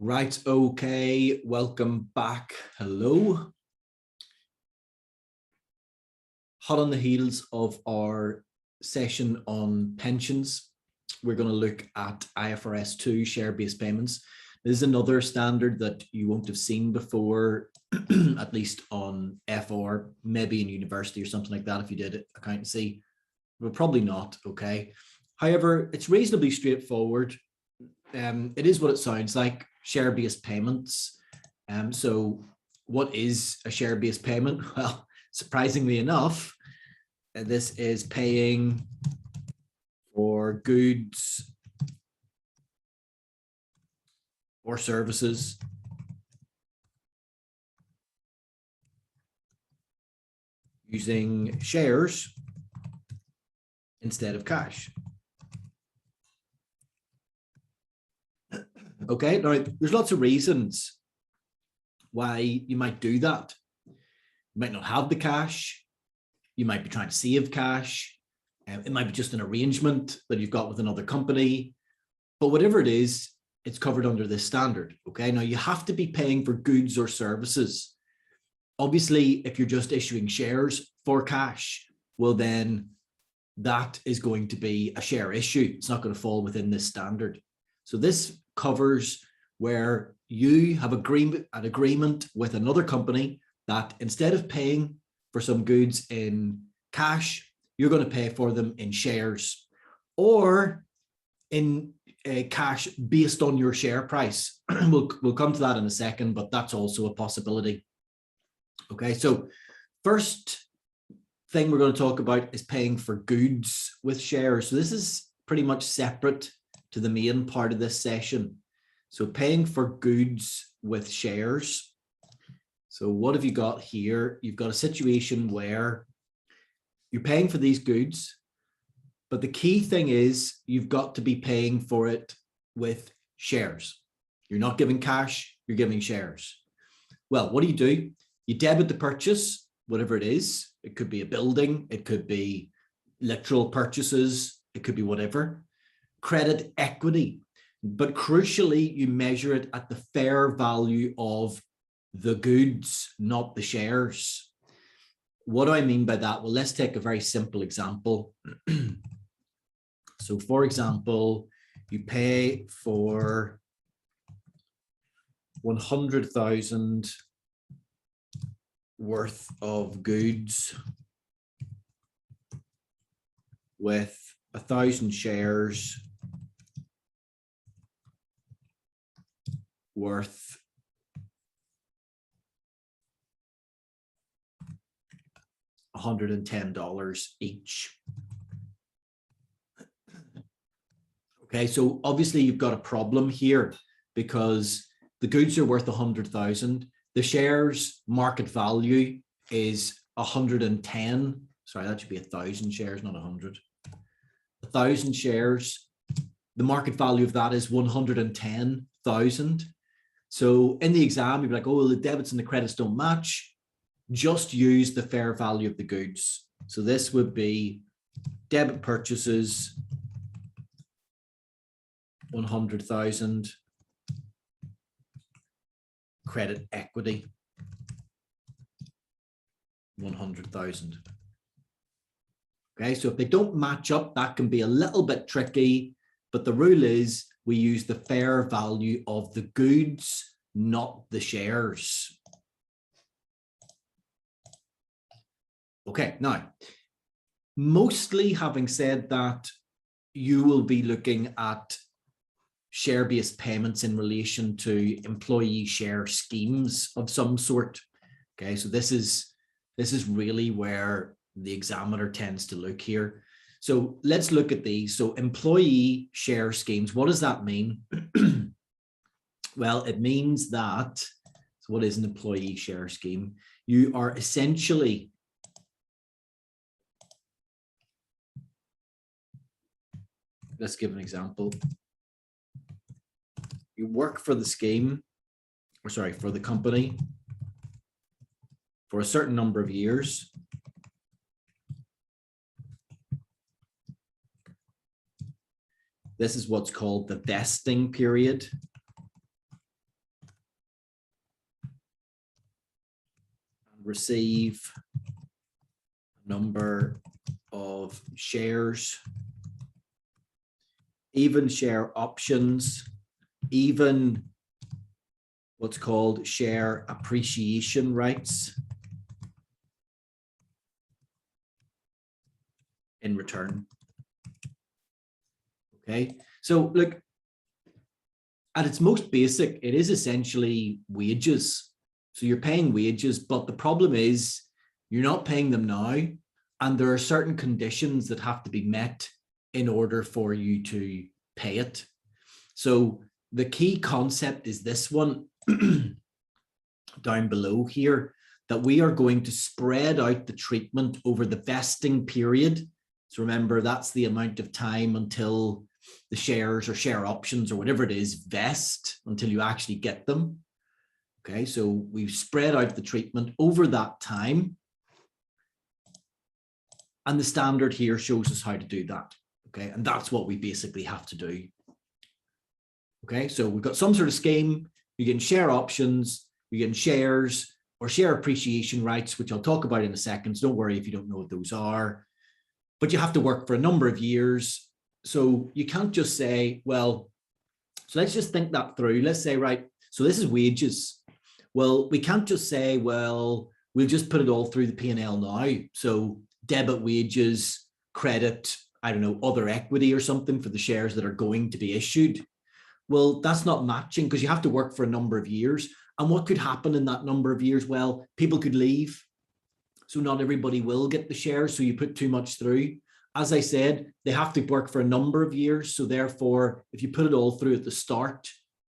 Right, okay, welcome back. Hello. Hot on the heels of our session on pensions, we're going to look at IFRS 2 share-based payments. This is another standard that you won't have seen before, at least on FR, maybe in university or something like that if you did accountancy, but probably not, okay? However, it's reasonably straightforward. It is what it sounds like, share-based payments. So what is a share-based payment? Well, surprisingly enough, this is paying for goods or services using shares instead of cash. Okay, now there's lots of reasons why you might do that. You might not have the cash. You might be trying to save cash. It might be just an arrangement that you've got with another company. But whatever it is, it's covered under this standard. Okay, now you have to be paying for goods or services. Obviously, if you're just issuing shares for cash, well, then that is going to be a share issue. It's not going to fall within this standard. So this covers where you have an agreement with another company that instead of paying for some goods in cash, you're going to pay for them in shares or in cash based on your share price. We'll come to that in a second, but that's also a possibility. Okay, so first thing we're going to talk about is paying for goods with shares. So this is pretty much separate to the main part of this session. So paying for goods with shares. So what have you got here? You've got a situation where you're paying for these goods, but the key thing is you've got to be paying for it with shares. You're not giving cash, you're giving shares. Well, what do? You debit the purchase, whatever it is. It could be a building, it could be literal purchases, it could be whatever. Credit equity, but crucially, you measure it at the fair value of the goods, not the shares. What do I mean by that? Well, let's take a very simple example. So for example, you pay for 100,000 worth of goods with 1,000 shares worth $110 each. Okay, so obviously you've got a problem here because the goods are worth 100,000. The shares market value is 110. Sorry, that should be 1,000 shares, not 100. 1,000 shares. The market value of that is 110,000. So in the exam, you'd be like, oh, well, the debits and the credits don't match. Just use the fair value of the goods. So this would be debit purchases, 100,000, credit equity, 100,000. Okay, so if they don't match up, that can be a little bit tricky, but the rule is we use the fair value of the goods, not the shares. Okay, now, mostly having said that, you will be looking at share-based payments in relation to employee share schemes of some sort. Okay, so this is really where the examiner tends to look here. So let's look at these. So employee share schemes, what does that mean? Well, it means that, so what is an employee share scheme? You are essentially let's give an example. You work for the scheme, or sorry, for the company for a certain number of years. This is what's called the vesting period. receive number of shares, even share options, even what's called share appreciation rights in return. Okay, so look, at its most basic, it is essentially wages. So you're paying wages, but the problem is you're not paying them now, and there are certain conditions that have to be met in order for you to pay it. So the key concept is this one down below here, that we are going to spread out the treatment over the vesting period. So remember, that's the amount of time until the shares or share options or whatever it is vest, until you actually get them. Okay, so we've spread out the treatment over that time. And the standard here shows us how to do that. Okay, and that's what we basically have to do. Okay, so we've got some sort of scheme. You're getting share options, you're getting shares or share appreciation rights, which I'll talk about in a second. So don't worry if you don't know what those are. But you have to work for a number of years. So you can't just say, well, so let's just think that through. Let's say, right, so this is wages. Well, we can't just say, well, we'll just put it all through the P&L now. So debit wages, credit, I don't know, other equity or something for the shares that are going to be issued. Well, that's not matching because you have to work for a number of years. And what could happen in that number of years? Well, people could leave. So not everybody will get the shares. So you put too much through. As I said, they have to work for a number of years. So therefore, if you put it all through at the start,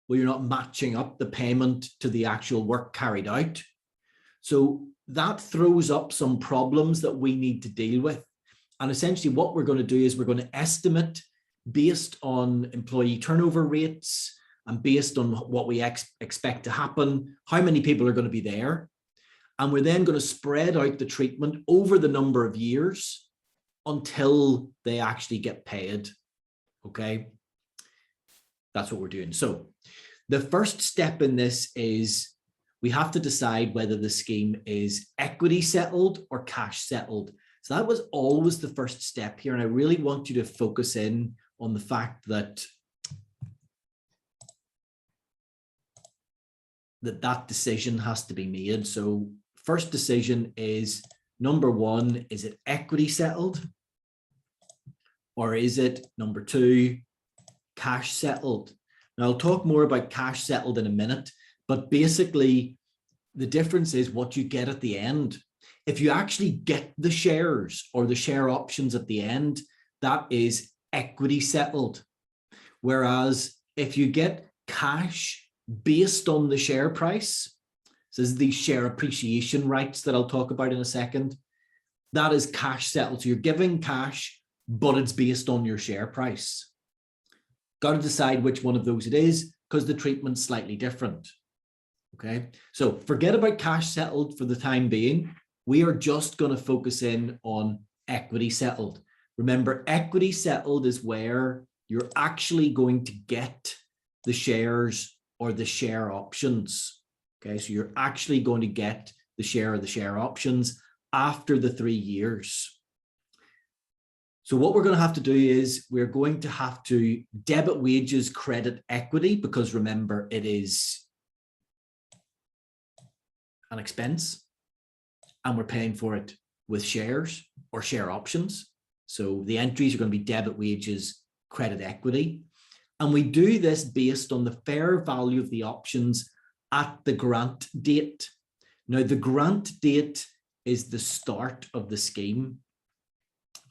well, you're not matching up the payment to the actual work carried out. So that throws up some problems that we need to deal with. And essentially what we're going to do is we're going to estimate based on employee turnover rates and based on what we expect to happen, how many people are going to be there. And we're then going to spread out the treatment over the number of years until they actually get paid. Okay, that's what we're doing. So the first step in this is we have to decide whether the scheme is equity settled or cash settled. So that was always the first step here. And I really want you to focus in on the fact that that decision has to be made. So first decision is number one, is it equity settled? Or is it number two, cash settled? Now I'll talk more about cash settled in a minute, but basically the difference is what you get at the end. If you actually get the shares or the share options at the end, that is equity settled. Whereas if you get cash based on the share price, so this is the share appreciation rights that I'll talk about in a second, that is cash settled. So you're giving cash, but it's based on your share price. Got to decide which one of those it is because the treatment's slightly different. Okay, so forget about cash settled for the time being. We are just going to focus in on equity settled. Remember, equity settled is where you're actually going to get the shares or the share options. Okay, so you're actually going to get the share or the share options after the 3 years. So what we're going to have to do is we're going to have to debit wages, credit equity, because remember, it is an expense and we're paying for it with shares or share options. So the entries are going to be debit wages, credit equity. And we do this based on the fair value of the options at the grant date. Now, the grant date is the start of the scheme.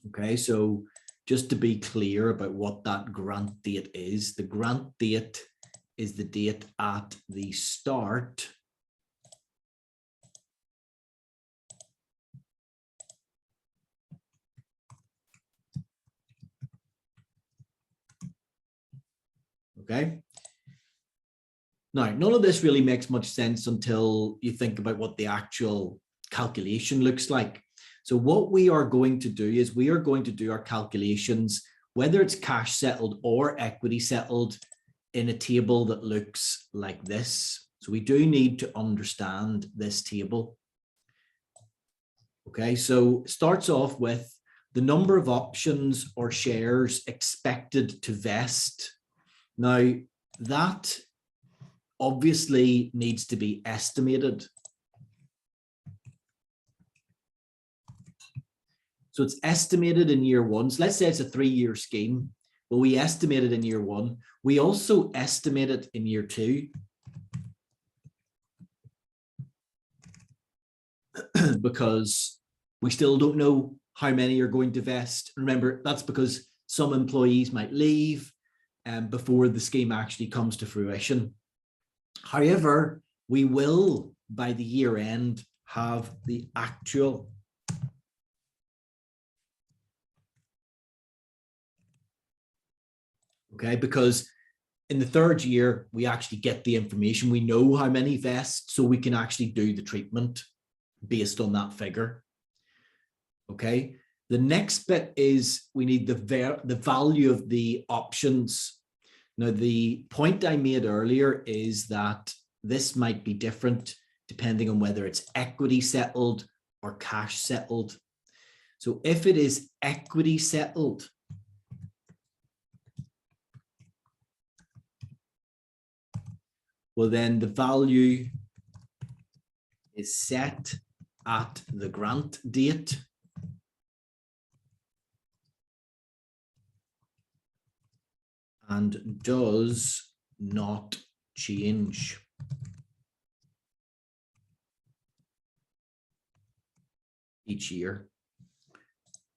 Okay, so just to be clear about what that grant date is, the grant date is the date at the start okay. Now, none of this really makes much sense until you think about what the actual calculation looks like. So what we are going to do is we are going to do our calculations, whether it's cash settled or equity settled, in a table that looks like this. So we do need to understand this table. Okay, so starts off with the number of options or shares expected to vest. Now, that obviously needs to be estimated. So it's estimated in year one. So let's say it's a 3-year scheme. Well, we estimate it in year one. We also estimate it in year two. Because we still don't know how many are going to vest. Remember, that's because some employees might leave before the scheme actually comes to fruition. However, we will, by the year end, have the actual. Okay, because in the 3rd year, we actually get the information. We know how many vest, so we can actually do the treatment based on that figure. Okay, the next bit is we need the value of the options. Now, the point I made earlier is that this might be different depending on whether it's equity settled or cash settled. So if it is equity settled, well, then the value is set at the grant date. And does not change. Each year.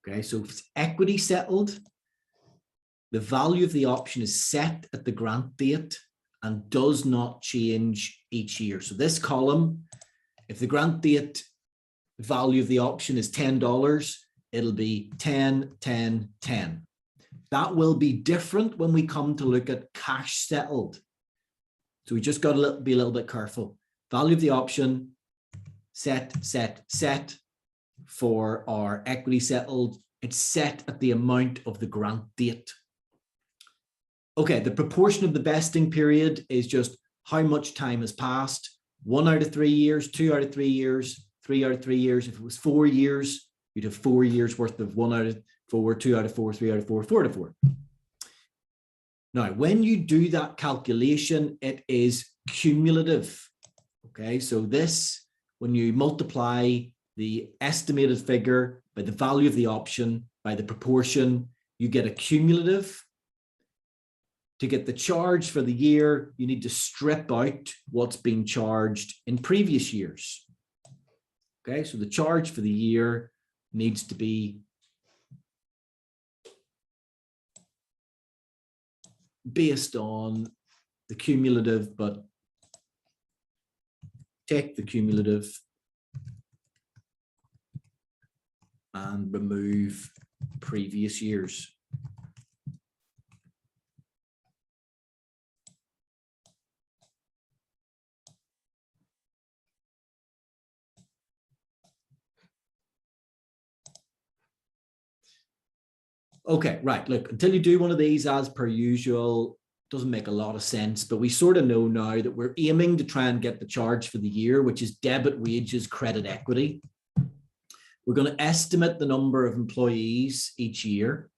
Okay, so if it's equity settled, the value of the option is set at the grant date and does not change each year. So this column, if the grant date value of the option is $10, it'll be 10, 10, 10. That will be different when we come to look at cash settled. So we just got to be a little bit careful. Value of the option, set, set, set. For our equity settled, it's set at the amount of the grant date. Okay, the proportion of the vesting period is just how much time has passed. 1 out of 3 years, 2 out of 3 years, 3 out of 3 years. If it was 4 years, you'd have 4 years worth of 1 out of 4, 2 out of 4, 3 out of 4, 4 out of 4. Now, when you do that calculation, it is cumulative. Okay, so this, when you multiply the estimated figure by the value of the option by the proportion, you get a cumulative. To get the charge for the year, you need to strip out what's been charged in previous years. Okay, so the charge for the year needs to be based on the cumulative, but take the cumulative and remove previous years. Okay, right. Look, until you do one of these as per usual, doesn't make a lot of sense, but we sort of know now that we're aiming to try and get the charge for the year, which is debit wages, credit equity. We're going to estimate the number of employees each year.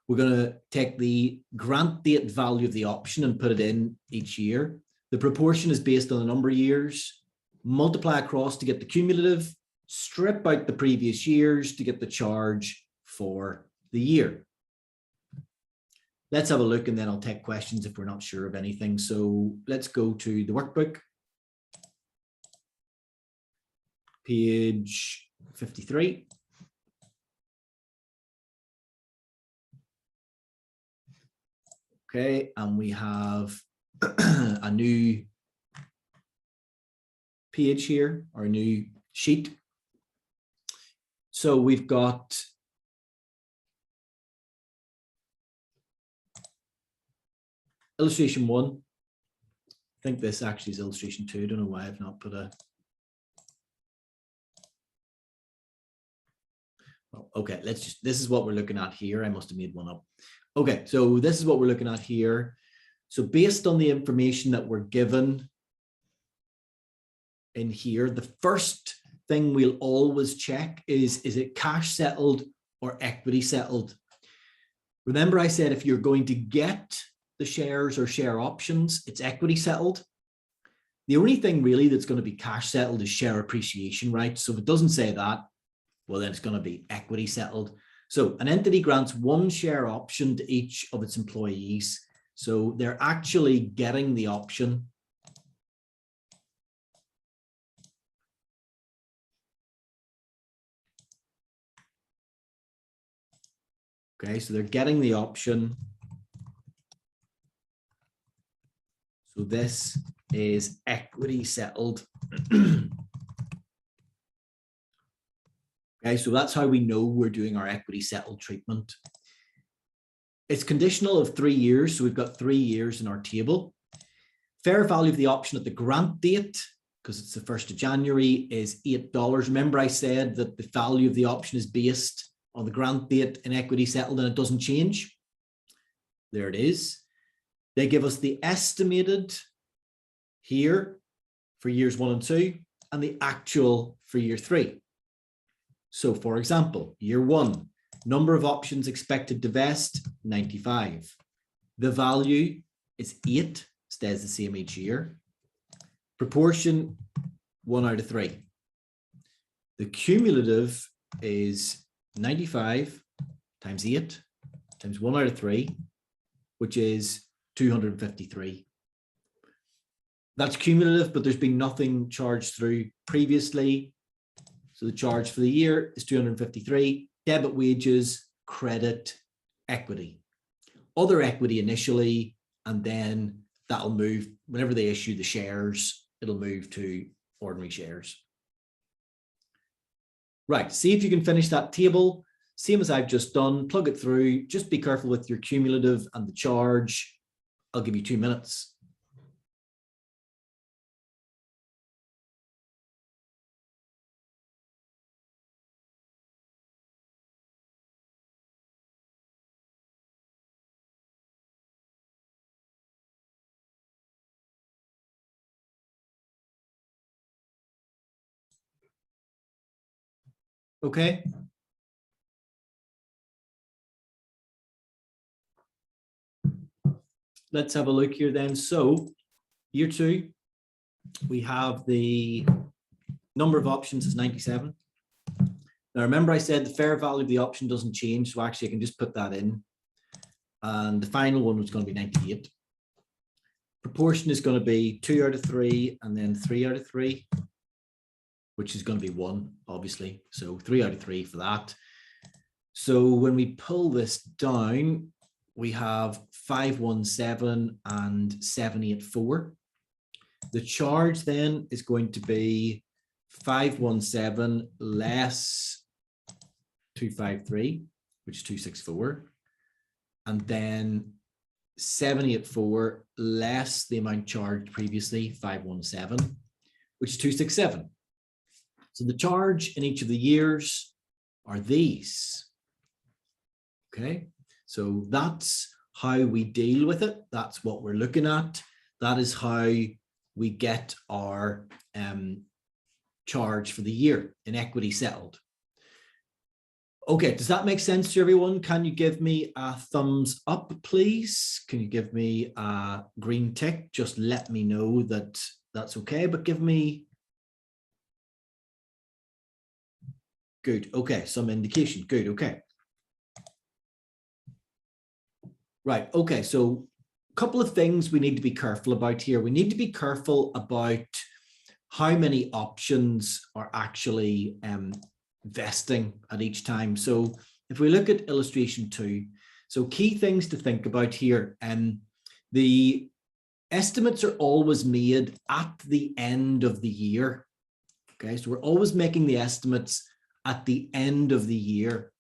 We're going to take the grant date value of the option and put it in each year. The proportion is based on the number of years, multiply across to get the cumulative, strip out the previous years to get the charge for the year. Let's have a look and then I'll take questions if we're not sure of anything. So let's go to the workbook. Page 53. Okay, and we have a new page here, or a new sheet. So we've got illustration 1. I think this actually is illustration 2. I don't know why I've not put a. Well, okay, let's just, this is what we're looking at here. I must have made one up. Okay, so this is what we're looking at here. So based on the information that we're given in here, the first thing we'll always check is it cash settled or equity settled? Remember I said if you're going to get the shares or share options, it's equity settled. The only thing really that's going to be cash settled is share appreciation rights. So if it doesn't say that, well, then it's going to be equity settled. So an entity grants one share option to each of its employees. So they're actually getting the option. Okay, so they're getting the option. So this is equity settled. Okay, so that's how we know we're doing our equity settled treatment. It's conditional of 3 years, so we've got 3 years in our table. Fair value of the option at the grant date, because it's the 1st of January, is $8. Remember I said that the value of the option is based on the grant date in equity settled and it doesn't change. There it is. They give us the estimated here for years 1 and 2 and the actual for year 3. So for example, year 1, number of options expected to vest, 95. The value is 8, stays the same each year. Proportion, 1 out of 3. The cumulative is 95 times 8 times 1 out of 3, which is 253. That's cumulative, but there's been nothing charged through previously. So the charge for the year is 253, debit wages, credit, equity. Other equity initially, and then that'll move, whenever they issue the shares, it'll move to ordinary shares. Right, see if you can finish that table. Same as I've just done, plug it through, just be careful with your cumulative and the charge. I'll give you 2 minutes. Okay. Let's have a look here then. So year 2, we have the number of options is 97. Now remember I said the fair value of the option doesn't change, so actually I can just put that in. And the final one was going to be 98. Proportion is going to be 2 out of 3 and then 3 out of 3, which is going to be 1, obviously. So 3 out of 3 for that. So when we pull this down, we have 517 and 784. The charge then is going to be 517 less 253, which is 264. And then 784 less the amount charged previously, 517, which is 267. So the charge in each of the years are these. Okay, so that's how we deal with it. That's what we're looking at. That is how we get our charge for the year in equity settled. Okay, does that make sense to everyone? Can you give me a thumbs up, please? Can you give me a green tick? Just let me know that that's okay, but give me... Good, okay, some indication, good, okay. Right, okay, so a couple of things we need to be careful about here. We need to be careful about how many options are actually vesting at each time. So if we look at illustration 2, so key things to think about here, the estimates are always made at the end of the year. Okay, so we're always making the estimates at the end of the year.